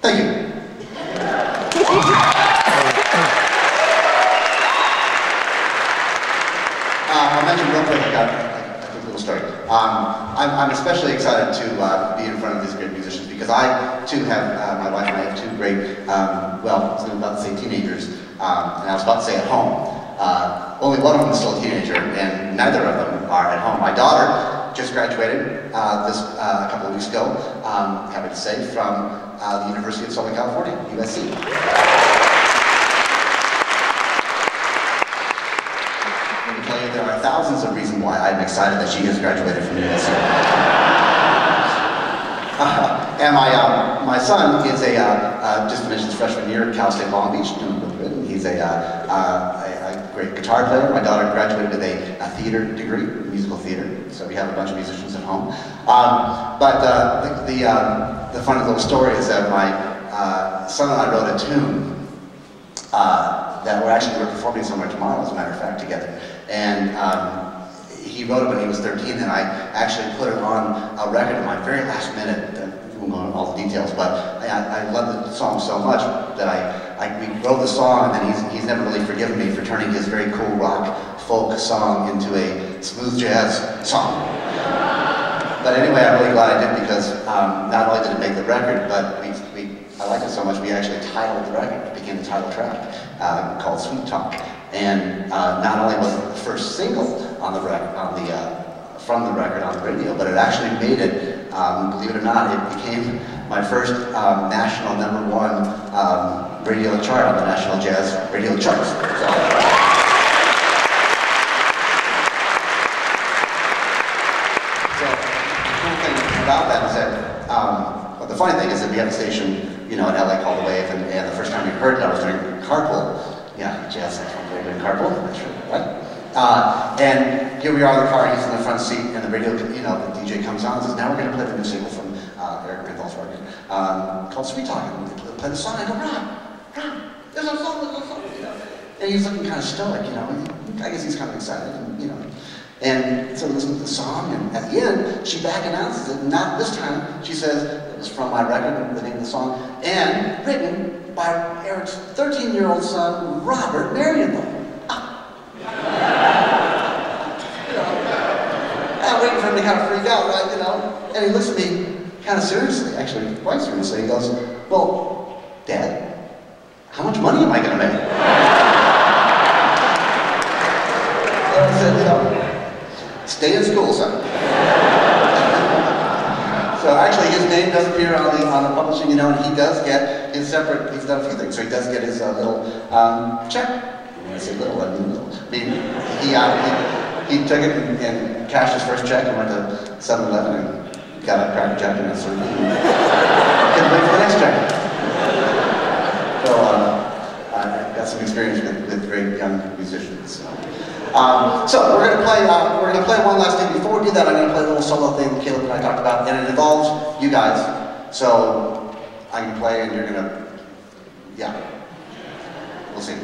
Thank you. I'll mention real quick, I got a quick little story. I'm especially excited to be in front of these great musicians because I too have, my wife and I have two great, well, I was about to say teenagers, and I was about to say at home. Only one of them is still a teenager, and neither of them are at home. My daughter just graduated a couple of weeks ago, happy to say, from the University of Southern California, USC. There are thousands of reasons why I'm excited that she has graduated from USC. And my son is just finished his freshman year at Cal State Long Beach, doing really good. He's a great guitar player. My daughter graduated with a theater degree, musical theater. So we have a bunch of musicians at home. But the funny little story is that my son and I wrote a tune that we're performing somewhere tomorrow, as a matter of fact, together. And he wrote it when he was 13, and I actually put it on a record in my very last minute. We won't go into all the details, but I love the song so much that we wrote the song, and then he's never really forgiven me for turning his very cool rock folk song into a smooth jazz song. But anyway, I'm really glad I did, because not only did it make the record, but I liked it so much we actually titled the record. It became the title track called Sweet Talk. And not only was it the first single on the from the record on the radio, but it actually made it, believe it or not, it became my first national #1 radio chart on the National Jazz Radio Charts. So the cool thing about that is that, well, the funny thing is that we have a station, in LA called The Wave, and the first time we heard it, I was doing carpool. Yeah, jazz saxophone player doing carpool, that's right? And here we are in the car, he's in the front seat, and the radio, the DJ comes on and says, now we're going to play the new single from Eric Renthal's record, called Sweet Talk. And we play the song, and I go, Rob, there's a song, And he's looking kind of stoic, I guess he's kind of excited, And so we listen to the song, and at the end, she back announces it. Not this time. She says, it was from my record, the name of the song, and written by Eric's 13-year-old son, Robert Marienthal. I'm waiting for him to kind of freak out, right, And he looks at me kind of seriously, actually quite seriously. He goes, well, Dad, how much money am I going to make? And I said, stay in school, son. So actually, his name does appear on the publishing, and he does get his separate. He's done a few things, so he does get his little check. When I say little, I mean little. I mean, he took it and cashed his first check and went to 7-Eleven and got a Cracker Jack and a sort of couldn't wait for the next check. So I got some experience with great young musicians. So we're gonna play one last thing. Before we do that, I'm gonna play a little solo thing that Caleb and I talked about, and it involves you guys. So I can play, and you're gonna, yeah, we'll see.